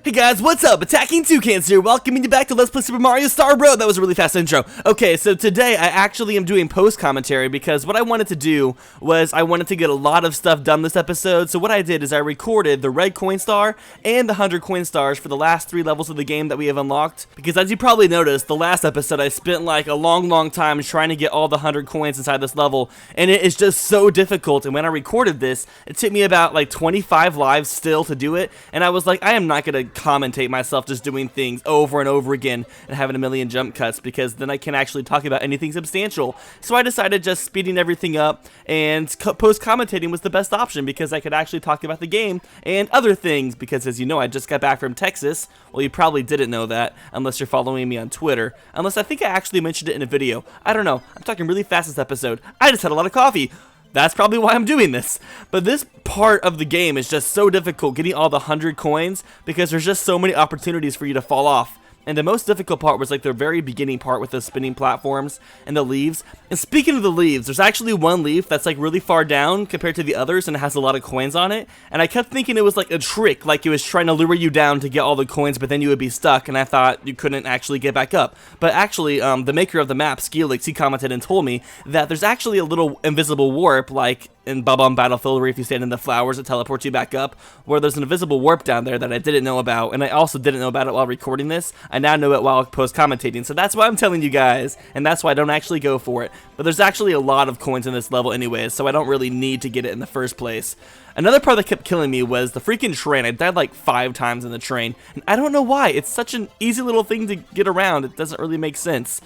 Hey guys, what's up? Attacking Toucans here, welcoming you back to Let's Play Super Mario Star Road. That was a really fast intro. Okay, so today I actually am doing post-commentary because what I wanted to do was I wanted to get a lot of stuff done this episode. So what I did is I recorded the red coin star and the 100 coin stars for the last 3 levels of the game that we have unlocked. Because as you probably noticed, the last episode I spent like a long time trying to get all the 100 coins inside this level. And it is just so difficult. And when I recorded this, it took me about like 25 lives still to do it. And I was like, I am not going to commentate myself just doing things over and over again and having a million jump cuts, because then I can't actually talk about anything substantial. So I decided just speeding everything up, and post-commentating was the best option because I could actually talk about the game and other things, because as you know, I just got back from Texas. Well, you probably didn't know that unless you're following me on Twitter, unless I think I actually mentioned it in a video. I don't know. I'm talking really fast this episode. I just had a lot of coffee. That's probably why I'm doing this. But this part of the game is just so difficult, getting all the 100 coins, because there's just so many opportunities for you to fall off. And the most difficult part was like the very beginning part with the spinning platforms and the leaves. And speaking of the leaves, there's actually one leaf that's like really far down compared to the others, and it has a lot of coins on it. And I kept thinking it was like a trick, like it was trying to lure you down to get all the coins, but then you would be stuck, and I thought you couldn't actually get back up. But actually, the maker of the map, Skeelix, he commented and told me that there's actually a little invisible warp, like in Bob-omb Battlefield, where if you stand in the flowers, it teleports you back up, where there's an invisible warp down there that I didn't know about, and I also didn't know about it while recording this. I now know it while post-commentating, so that's why I'm telling you guys, and that's why I don't actually go for it. But there's actually a lot of coins in this level anyways, so I don't really need to get it in the first place. Another part that kept killing me was the freaking train. I died like 5 times in the train, and I don't know why. It's such an easy little thing to get around. It doesn't really make sense.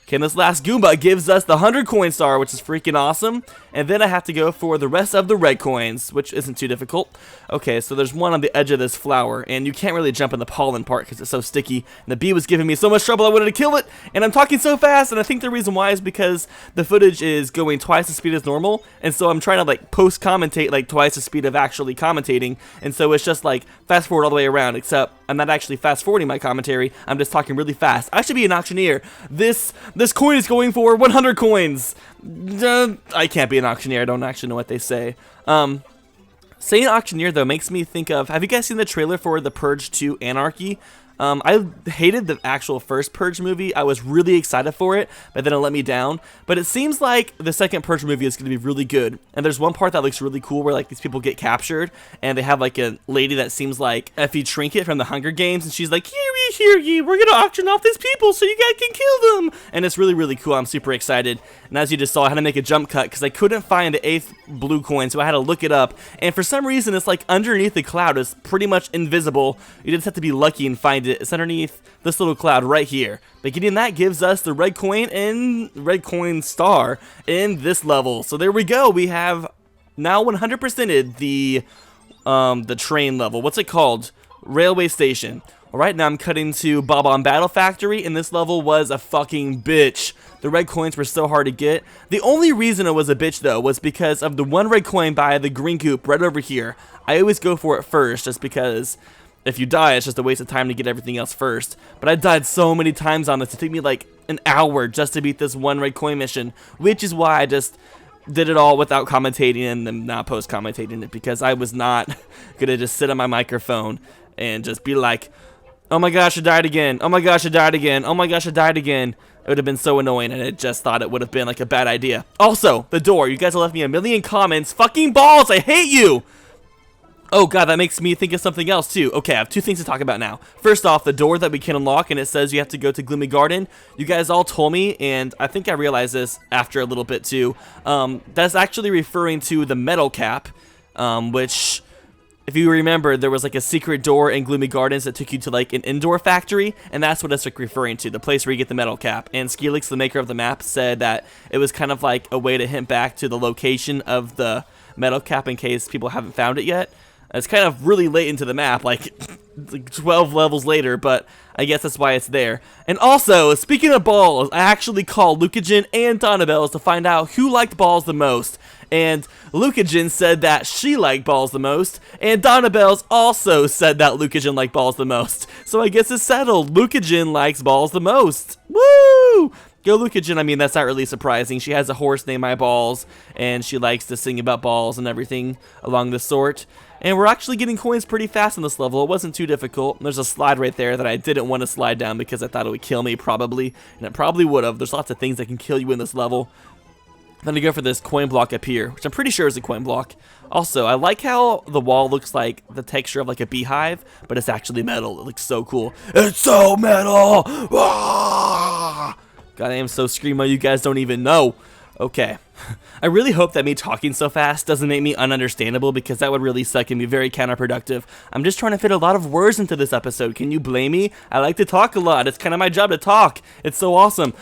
Okay, and this last Goomba gives us the 100 coin star, which is freaking awesome. And then I have to go for the rest of the red coins, which isn't too difficult. Okay, so there's one on the edge of this flower, and you can't really jump in the pollen part because it's so sticky. And the bee was giving me so much trouble I wanted to kill it, and I'm talking so fast, and I think the reason why is because the footage is going twice the speed as normal, and so I'm trying to like post-commentate like twice the speed of actually commentating, and so it's just like fast forward all the way around, except I'm not actually fast forwarding my commentary, I'm just talking really fast. I should be an auctioneer. This coin is going for 100 coins. I can't be an auctioneer. I don't actually know what they say. Saying auctioneer, though, makes me think of... Have you guys seen the trailer for The Purge 2 Anarchy? I hated the actual first Purge movie. I was really excited for it, but then it let me down. But it seems like the second Purge movie is going to be really good. And there's one part that looks really cool where like these people get captured, and they have like a lady that seems like Effie Trinket from the Hunger Games, and she's like, hear ye, we're going to auction off these people so you guys can kill them. And it's really cool. I'm super excited. And as you just saw, I had to make a jump cut because I couldn't find the 8th blue coin, so I had to look it up. And for some reason, it's like underneath the cloud. It's pretty much invisible. You just have to be lucky and find it. It's underneath this little cloud right here. But getting that gives us the red coin and red coin star in this level. So there we go. We have now 100%ed the train level. What's it called? Railway station. Alright, now I'm cutting to Bob-omb Battle Factory, and this level was a fucking bitch. The red coins were so hard to get. The only reason it was a bitch, though, was because of the one red coin by the green coop right over here. I always go for it first, just because if you die, it's just a waste of time to get everything else first. But I died so many times on this. It took me like an hour just to beat this one red coin mission, which is why I just did it all without commentating and then not post-commentating it, because I was not going to just sit on my microphone and just be like, oh my gosh, I died again. Oh my gosh, I died again. Oh my gosh, I died again. It would have been so annoying, and I just thought it would have been like a bad idea. Also, the door. You guys have left me a million comments. Fucking balls, I hate you! Oh god, that makes me think of something else too. Okay, I have 2 things to talk about now. First off, the door that we can unlock, and it says you have to go to Gloomy Garden. You guys all told me, and I think I realized this after a little bit too. That's actually referring to the metal cap, which, if you remember, there was like a secret door in Gloomy Gardens that took you to like an indoor factory, and that's what it's like referring to, the place where you get the metal cap. And Skeelix, the maker of the map, said that it was kind of like a way to hint back to the location of the metal cap in case people haven't found it yet. It's kind of really late into the map, like 12 levels later, but I guess that's why it's there. And also, speaking of balls, I actually called Lucagen and Donabelle's to find out who liked balls the most. And Lucagen said that she liked balls the most, and Donabelle's also said that Lucagen liked balls the most. So I guess it's settled. Lucagen likes balls the most. Woo! Go Lucagen, I mean, that's not really surprising. She has a horse named My Balls, and she likes to sing about balls and everything along the sort. And we're actually getting coins pretty fast in this level. It wasn't too difficult. There's a slide right there that I didn't want to slide down because I thought it would kill me probably. And it probably would have. There's lots of things that can kill you in this level. Then I go for this coin block up here, which I'm pretty sure is a coin block. Also, I like how the wall looks like the texture of like a beehive, but it's actually metal. It looks so cool. It's so metal! Ah! God, I am so screamo, you guys don't even know. Okay. I really hope that me talking so fast doesn't make me ununderstandable, because that would really suck and be very counterproductive. I'm just trying to fit a lot of words into this episode. Can you blame me? I like to talk a lot. It's kind of my job to talk. It's so awesome.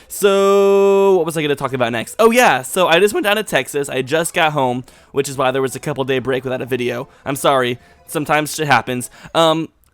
So what was I going to talk about next? Oh yeah, so I just went down to Texas. I just got home, which is why there was a couple-day break without a video. I'm sorry. Sometimes shit happens.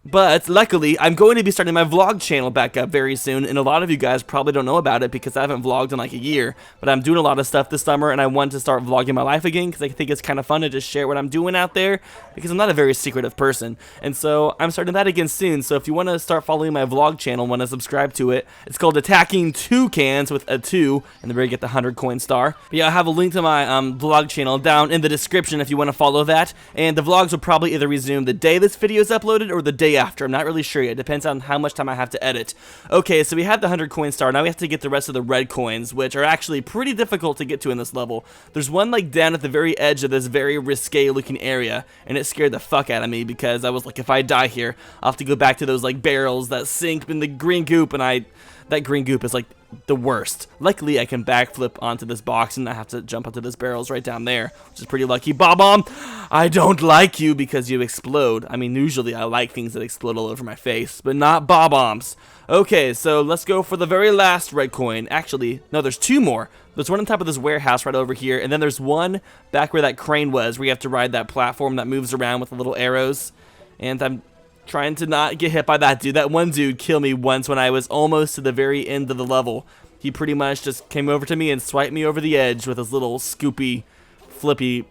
But luckily, I'm going to be starting my vlog channel back up very soon, and a lot of you guys probably don't know about it because I haven't vlogged in like a year, but I'm doing a lot of stuff this summer, and I want to start vlogging my life again because I think it's kind of fun to just share what I'm doing out there, because I'm not a very secretive person, and so I'm starting that again soon. So if you want to start following my vlog channel, want to subscribe to it, it's called Attacking Toucans with a 2, and then we get the 100 coin star. But yeah, I have a link to my vlog channel down in the description if you want to follow that, and the vlogs will probably either resume the day this video is uploaded or the day after. I'm not really sure yet. It depends on how much time I have to edit. Okay, so we have the 100 coin star. Now we have to get the rest of the red coins, which are actually pretty difficult to get to in this level. There's one like down at the very edge of this very risque looking area, and it scared the fuck out of me because I was like, if I die here, I'll have to go back to those like barrels that sink in the green goop, and that green goop is like the worst. Luckily, I can backflip onto this box and I have to jump onto those barrels right down there, which is pretty lucky. Bob-omb, I don't like you because you explode. I mean, usually I like things that explode all over my face, but not bob-ombs. Okay, so let's go for the very last red coin. Actually, no, there's 2 more. There's one on top of this warehouse right over here, and then there's one back where that crane was, where you have to ride that platform that moves around with the little arrows. And I'm trying to not get hit by that dude. That one dude killed me once when I was almost to the very end of the level. He pretty much just came over to me and swiped me over the edge with his little scoopy, flippy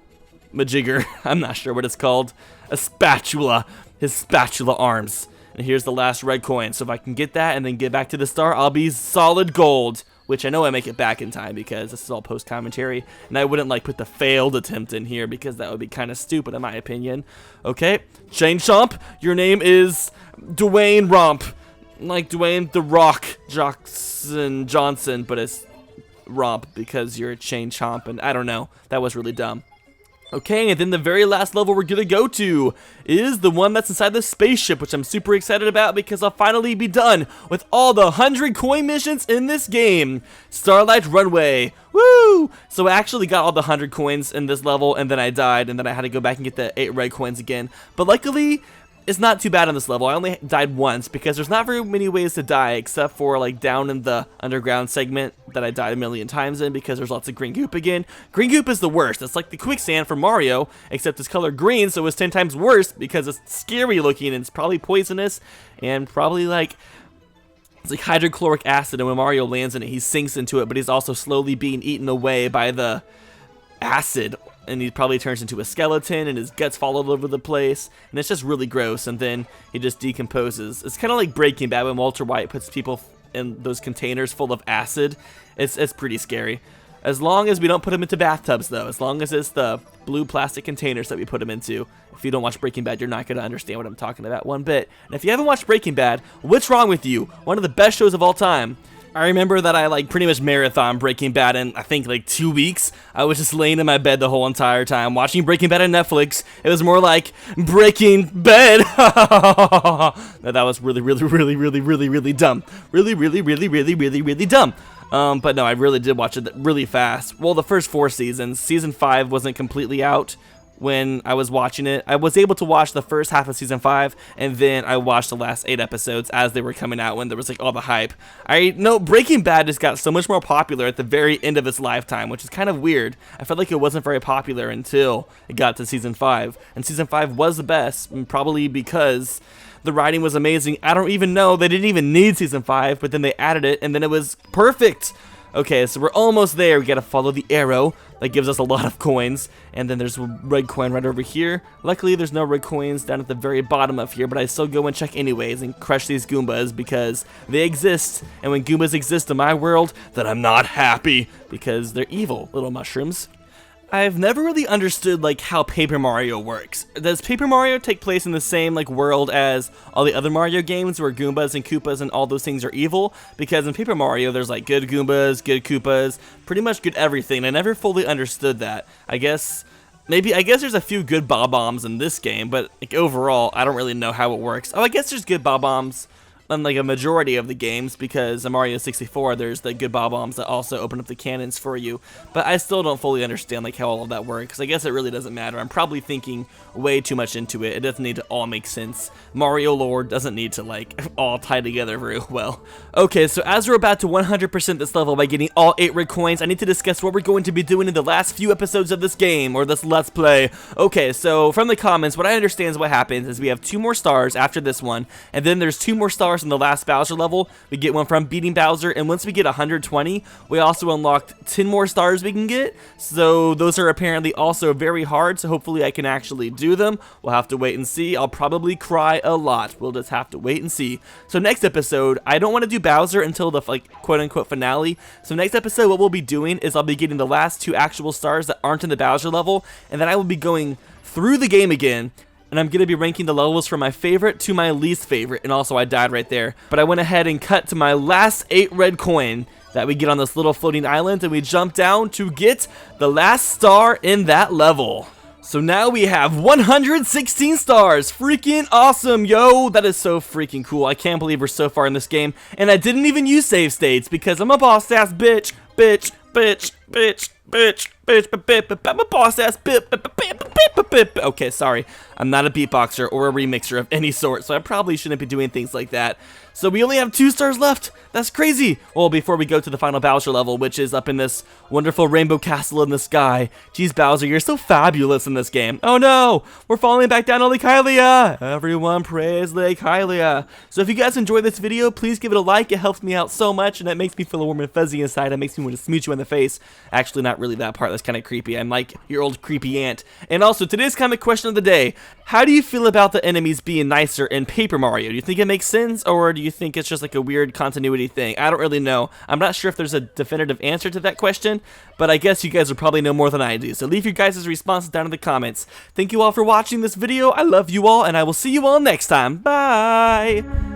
majigger. I'm not sure what it's called. A spatula. His spatula arms. And here's the last red coin. So if I can get that and then get back to the star, I'll be solid gold. Which I know I make it back in time because this is all post-commentary. And I wouldn't like put the failed attempt in here because that would be kind of stupid in my opinion. Okay, Chain Chomp, your name is Dwayne Romp. Like Dwayne The Rock Johnson, but it's Romp because you're a Chain Chomp, and I don't know. That was really dumb. Okay, and then the very last level we're gonna go to is the one that's inside the spaceship, which I'm super excited about because I'll finally be done with all the 100 coin missions in this game. Starlight Runway, woo! So I actually got all the 100 coins in this level, and then I died, and then I had to go back and get the 8 red coins again. But luckily, it's not too bad on this level. I only died once because there's not very many ways to die except for like down in the underground segment that I died a million times in because there's lots of green goop again. Green goop is the worst. It's like the quicksand from Mario, except it's colored green, so it's 10 times worse because it's scary looking and it's probably poisonous and probably like it's like hydrochloric acid, and when Mario lands in it, he sinks into it, but he's also slowly being eaten away by the acid, and he probably turns into a skeleton, and his guts fall all over the place, and it's just really gross, and then he just decomposes. It's kind of like Breaking Bad when Walter White puts people in those containers full of acid. It's pretty scary. As long as we don't put him into bathtubs, though. As long as it's the blue plastic containers that we put him into. If you don't watch Breaking Bad, you're not going to understand what I'm talking about one bit. And if you haven't watched Breaking Bad, what's wrong with you? One of the best shows of all time. I remember that I like pretty much marathon Breaking Bad in I think like 2 weeks. I was just laying in my bed the whole entire time watching Breaking Bad on Netflix. It was more like Breaking Bed. That was really dumb. Really dumb. But no, I really did watch it really fast. Well, the first 4 seasons. Season 5 wasn't completely out when I was watching it. I was able to watch the first half of season 5, and then I watched the last 8 episodes as they were coming out when there was like all the hype. I know Breaking Bad just got so much more popular at the very end of its lifetime, which is kind of weird. I felt like it wasn't very popular until it got to season 5, and season 5 was the best, probably because the writing was amazing. I don't even know, they didn't even need season 5, but then they added it, and then it was perfect. Okay, so we're almost there. We gotta follow the arrow. That gives us a lot of coins. And then there's a red coin right over here. Luckily, there's no red coins down at the very bottom of here, but I still go and check anyways and crush these Goombas because they exist. And when Goombas exist in my world, then I'm not happy because they're evil little mushrooms. I've never really understood like how Paper Mario works. Does Paper Mario take place in the same like world as all the other Mario games where Goombas and Koopas and all those things are evil? Because in Paper Mario there's like good Goombas, good Koopas, pretty much good everything. I never fully understood that. I guess there's a few good Bob-ombs in this game, but like overall I don't really know how it works. Oh, I guess there's good Bob-ombs on like a majority of the games, because in Mario 64 there's the good Bob-ombs that also open up the cannons for you, but I still don't fully understand like how all of that works. I guess it really doesn't matter. I'm probably thinking way too much into it. It doesn't need to all make sense. Mario lore doesn't need to like all tie together very well. Okay, so as we're about to 100% this level by getting all 8 red coins, I need to discuss what we're going to be doing in the last few episodes of this game, or this Let's Play. Okay, so from the comments, what I understand is what happens is we have 2 more stars after this one, and then there's 2 more stars in the last Bowser level. We get one from beating Bowser, and once we get 120, we also unlocked 10 more stars we can get. So those are apparently also very hard, so hopefully I can actually do them. We'll have to wait and see. I'll probably cry a lot. We'll just have to wait and see. So next episode, I don't want to do Bowser until the like quote-unquote finale. So next episode, what we'll be doing is I'll be getting the last 2 actual stars that aren't in the Bowser level, and then I will be going through the game again, and I'm going to be ranking the levels from my favorite to my least favorite. And also I died right there, but I went ahead and cut to my last 8 red coin that we get on this little floating island, and we jump down to get the last star in that level. So now we have 116 stars. Freaking awesome, yo. That is so freaking cool. I can't believe we're so far in this game, and I didn't even use save states because I'm a boss ass bitch. Bitch, bitch, bitch, bitch, bitch, I'm a boss ass bitch. Okay, sorry. I'm not a beatboxer or a remixer of any sort, so I probably shouldn't be doing things like that. So we only have 2 stars left. That's crazy. Well, before we go to the final Bowser level, which is up in this wonderful rainbow castle in the sky. Jeez, Bowser, you're so fabulous in this game. Oh no, we're falling back down to Lake Hylia. Everyone praise Lake Hylia. So if you guys enjoyed this video, please give it a like. It helps me out so much, and it makes me feel warm and fuzzy inside. It makes me want to smooch you in the face. Actually, not really that part. That's kind of creepy. I'm like your old creepy aunt. And also, today's comic question of the day. How do you feel about the enemies being nicer in Paper Mario? Do you think it makes sense, or do you think it's just like a weird continuity thing? I don't really know. I'm not sure if there's a definitive answer to that question, but I guess you guys will probably know more than I do. So leave your guys' responses down in the comments. Thank you all for watching this video. I love you all, and I will see you all next time. Bye!